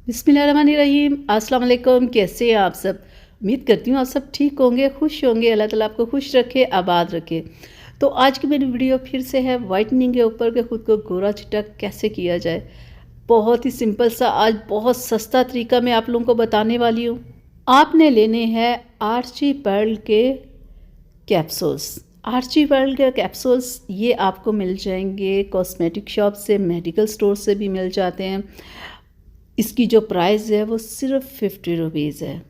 बिस्मिल्लाहिर्रहमानिर्रहीम। अस्सलाम वालेकुम। कैसे हैं आप सब? उम्मीद करती हूँ आप सब ठीक होंगे, खुश होंगे। अल्लाह ताला आपको खुश रखे, आबाद रखे। तो आज की मेरी वीडियो फिर से है वाइटनिंग के ऊपर कि ख़ुद को गोरा चिट्टा कैसे किया जाए। बहुत ही सिंपल सा, आज बहुत सस्ता तरीका मैं आप लोगों को बताने वाली हूँ। आपने लेने हैं आर्ची पर्ल के कैप्सूल्स। आर्ची पर्ल के कैप्सूल्स ये आपको मिल जाएंगे कॉस्मेटिक शॉप से, मेडिकल स्टोर से भी मिल जाते हैं। इसकी जो प्राइस है वो सिर्फ 50 रुपीज़ है,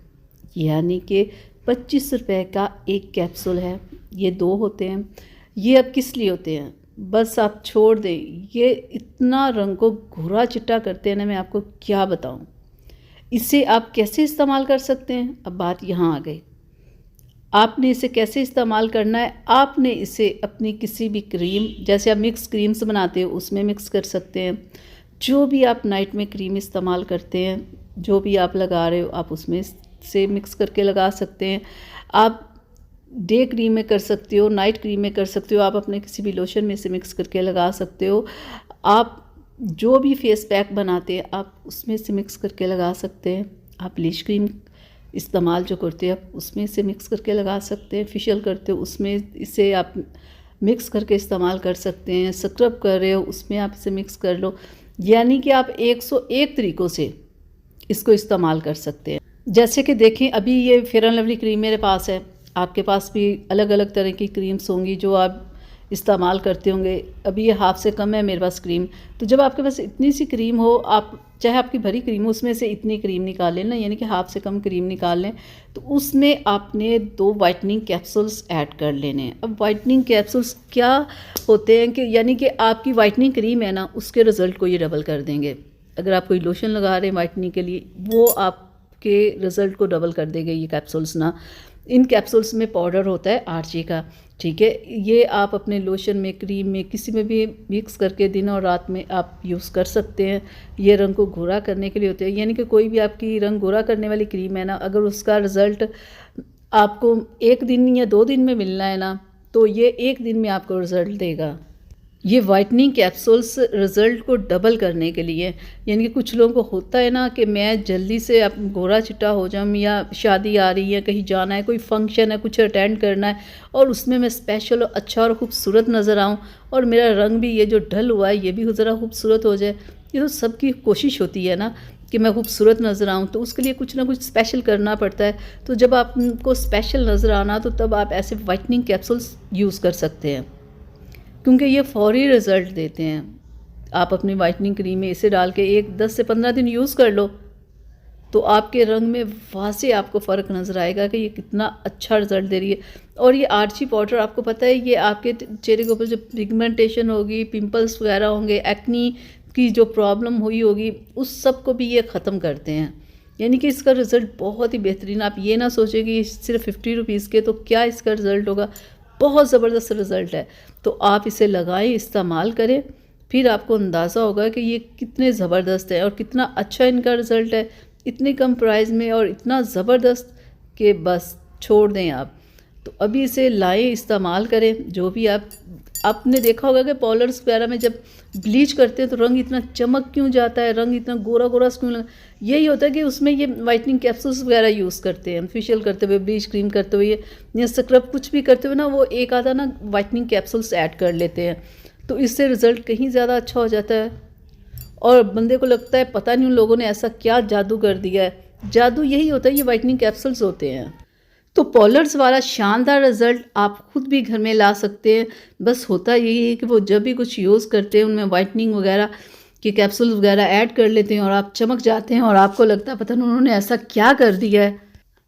यानी कि 25 रुपये का एक कैप्सूल है। ये 2 होते हैं। ये अब किस लिए होते हैं, बस आप छोड़ दें। ये इतना रंग को गोरा चिट्टा करते हैं ना, मैं आपको क्या बताऊं। इसे आप कैसे इस्तेमाल कर सकते हैं, अब बात यहाँ आ गई। आपने इसे कैसे इस्तेमाल करना है, आपने इसे अपनी किसी भी क्रीम, जैसे आप मिक्स क्रीम्स बनाते हो उसमें मिक्स कर सकते हैं। जो भी आप नाइट में क्रीम इस्तेमाल करते हैं, जो भी आप लगा रहे हो, आप उसमें से मिक्स करके लगा सकते हैं। आप डे क्रीम में कर सकते हो, नाइट क्रीम में कर सकते हो, आप अपने किसी भी लोशन में से मिक्स करके लगा सकते हो। आप जो भी फेस पैक बनाते हैं आप उसमें से मिक्स करके लगा सकते हैं। आप ब्लीच क्रीम इस्तेमाल जो करते हैं आप उसमें से मिक्स करके लगा सकते हैं। फेशियल करते हो उसमें इसे आप मिक्स करके इस्तेमाल कर सकते हैं। स्क्रब कर रहे हो उसमें आप इसे मिक्स कर लो। यानी कि आप 101 तरीक़ों से इसको इस्तेमाल कर सकते हैं। जैसे कि देखें, अभी ये फेयर एंड लवली क्रीम मेरे पास है, आपके पास भी अलग अलग तरह की क्रीम्स होंगी जो आप इस्तेमाल करते होंगे। अभी ये हाफ से कम है मेरे पास क्रीम। तो जब आपके पास इतनी सी क्रीम हो, आप चाहे आपकी भरी क्रीम हो उसमें से इतनी क्रीम निकाल लें ना, यानी कि हाफ से कम क्रीम निकाल लें। तो उसमें आपने 2 वाइटनिंग कैप्सूल्स ऐड कर लेने हैं। अब वाइटनिंग कैप्सूल्स क्या होते हैं कि यानी कि आपकी वाइटनिंग क्रीम है ना, उसके रिज़ल्ट को ये डबल कर देंगे। अगर आप कोई लोशन लगा रहे हैं वाइटनिंग के लिए, वो आपके रिज़ल्ट को डबल कर देंगे ये कैप्सूल्स ना। इन कैप्सूल्स में पाउडर होता है आर्ची का, ठीक है। ये आप अपने लोशन में, क्रीम में, किसी में भी मिक्स करके दिन और रात में आप यूज़ कर सकते हैं। ये रंग को गोरा करने के लिए होते हैं। यानी कि कोई भी आपकी रंग गोरा करने वाली क्रीम है ना, अगर उसका रिज़ल्ट आपको 1 दिन या 2 दिन में मिलना है ना, तो ये 1 दिन में आपको रिज़ल्ट देगा। ये वाइटनिंग कैप्सूल्स रिज़ल्ट को डबल करने के लिए, यानी कि कुछ लोगों को होता है ना कि मैं जल्दी से अब गोरा चिट्टा हो जाऊँ, या शादी आ रही है, कहीं जाना है, कोई फंक्शन है, कुछ अटेंड करना है और उसमें मैं स्पेशल और अच्छा और ख़ूबसूरत नज़र आऊँ, और मेरा रंग भी ये जो ढल हुआ है ये भी ज़रा खूबसूरत हो जाए। ये तो सबकी कोशिश होती है ना कि मैं खूबसूरत नज़र आऊँ, तो उसके लिए कुछ ना कुछ स्पेशल करना पड़ता है। तो जब आपको स्पेशल नज़र आना, तो तब आप ऐसे वाइटनिंग कैप्सूल्स यूज़ कर सकते हैं, क्योंकि ये फ़ौरी रिज़ल्ट देते हैं। आप अपनी वाइटनिंग क्रीम में इसे डाल के 10 से 15 दिन यूज़ कर लो, तो आपके रंग में वाज़े आपको फ़र्क नज़र आएगा कि ये कितना अच्छा रिज़ल्ट दे रही है। और ये आर्ची पाउडर, आपको पता है, ये आपके चेहरे के ऊपर जो पिगमेंटेशन होगी, पिंपल्स वगैरह होंगे, एक्नी की जो प्रॉब्लम हुई होगी, उस सब को भी ये ख़त्म करते हैं। यानी कि इसका रिज़ल्ट बहुत ही बेहतरीन। आप ये ना सोचें कि सिर्फ 50 रुपीज़ के तो क्या इसका रिज़ल्ट होगा, बहुत ज़बरदस्त रिज़ल्ट है। तो आप इसे लगाएं, इस्तेमाल करें, फिर आपको अंदाज़ा होगा कि ये कितने ज़बरदस्त है और कितना अच्छा इनका रिज़ल्ट है, इतने कम प्राइस में और इतना ज़बरदस्त कि बस छोड़ दें आप। तो अभी इसे लाएं, इस्तेमाल करें। जो भी आपने देखा होगा कि पार्लर्स वगैरह में जब ब्लीच करते हैं तो रंग इतना चमक क्यों जाता है, रंग इतना गोरा गोरा क्यों लगा, यही होता है कि उसमें ये वाइटनिंग कैप्सूल्स वगैरह यूज़ करते हैं। फेशियल करते हुए, ब्लीच क्रीम करते हुए या स्क्रब कुछ भी करते हुए ना, वो एक आधा ना वाइटनिंग कैप्सूल्स ऐड कर लेते हैं, तो इससे रिज़ल्ट कहीं ज़्यादा अच्छा हो जाता है। और बंदे को लगता है पता नहीं उन लोगों ने ऐसा क्या जादू कर दिया है। जादू यही होता है, ये वाइटनिंग कैप्सूल्स होते हैं। तो पार्लर्स वाला शानदार रिज़ल्ट आप खुद भी घर में ला सकते हैं। बस होता यही है कि वो जब भी कुछ यूज़ करते हैं उनमें वाइटनिंग वगैरह के कैप्सूल्स वगैरह ऐड कर लेते हैं और आप चमक जाते हैं और आपको लगता है पता नहीं उन्होंने ऐसा क्या कर दिया है।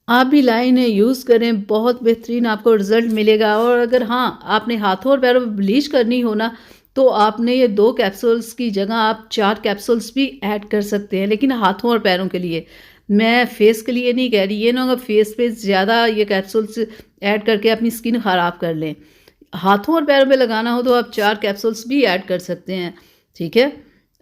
आप भी लाइन है, यूज़ करें, बहुत बेहतरीन आपको रिज़ल्ट मिलेगा। और अगर हाँ, आपने हाथों और पैरों में ब्लीच करनी हो ना, तो आपने ये 2 कैप्सूल्स की जगह आप 4 कैप्सूल्स भी ऐड कर सकते हैं, लेकिन हाथों और पैरों के लिए। मैं फेस के लिए नहीं कह रही। ये ना होगा फेस पे ज़्यादा ये कैप्सूल्स ऐड करके अपनी स्किन ख़राब कर लें। हाथों और पैरों पे लगाना हो तो आप 4 कैप्सूल्स भी ऐड कर सकते हैं, ठीक है।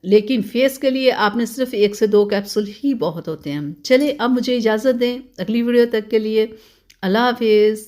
लेकिन फेस के लिए आपने सिर्फ 1 से 2 कैप्सूल ही बहुत होते हैं। चलिए अब मुझे इजाज़त दें, अगली वीडियो तक के लिए अल्लाह हाफिज़।